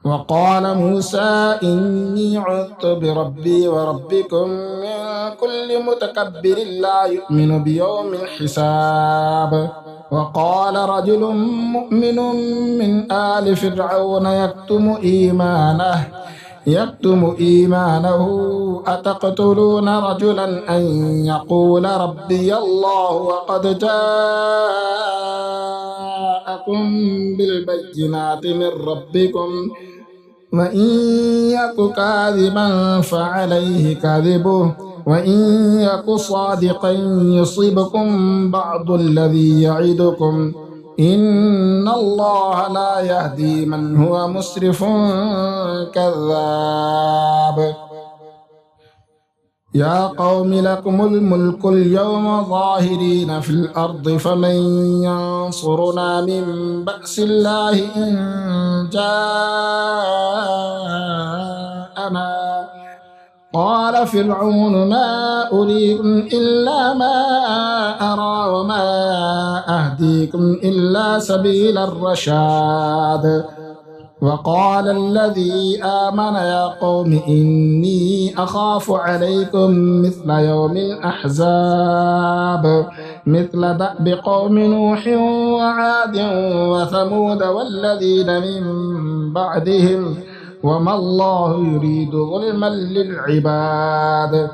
وقال موسى إني عذت بربي وربكم من كل متكبر لا يؤمن بيوم الحساب. وقال رجل مؤمن من آل فرعون يكتم إيمانه أتقتلون رجلا أن يقول ربي الله وقد جاءكم بالبينات من ربكم وإن يك كاذبا فعليه كذبه وإن يك صادقا يصبكم بعض الذي يعدكم إن الله لا يهدي من هو مسرف كذاب. يا قوم لكم الملك اليوم ظاهرين في الأرض فمن ينصرنا من بأس الله إن جاءنا. قال فرعون ما أريكم إلا ما أرى وما أهديكم إلا سبيل الرشاد. وقال الذي آمن يا قوم إني أخاف عليكم مثل يوم الأحزاب مثل دأب قوم نوح وعاد وثمود والذين من بعدهم وما الله يريد ظلما للعباد.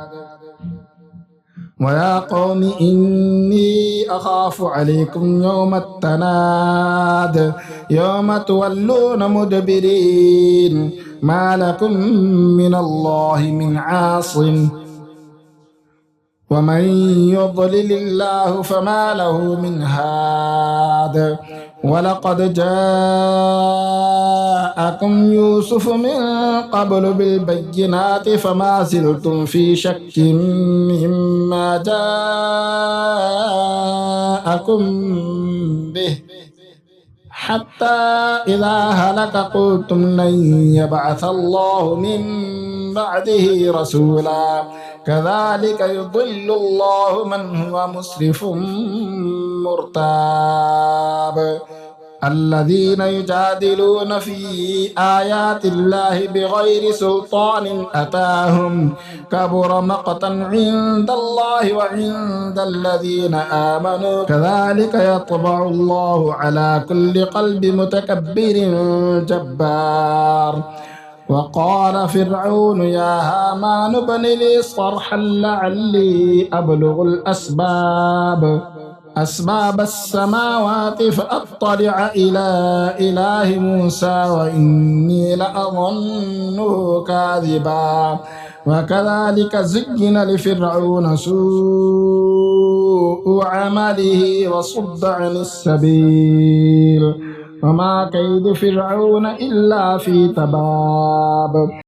ويا قوم إني أخاف عليكم يوم التناد يوم تولون مدبرين ما لكم من الله من عاصم ومن يضلل الله فما له من هاد. ولقد جاءكم يوسف من قبل بالبينات فما زلتم في شك مما جاءكم به حتى إذا هلك قلتم لن يبعث الله من بعده رسولا كذلك يضل الله من هو مسرف مرتاب. الذين يجادلون في آيات الله بغير سلطان أتاهم كبر مقتا عند الله وعند الذين آمنوا كذلك يطبع الله على كل قلب متكبر جبار. وقال فرعون يا هامان ابن لي صرحا لعلي أبلغ أسباب السماوات فأطلع إلى إله موسى وإني لأظنه كاذبا. وكذلك زين لفرعون سوء عمله وصد عن السبيل وما كيد فرعون إلا في تباب.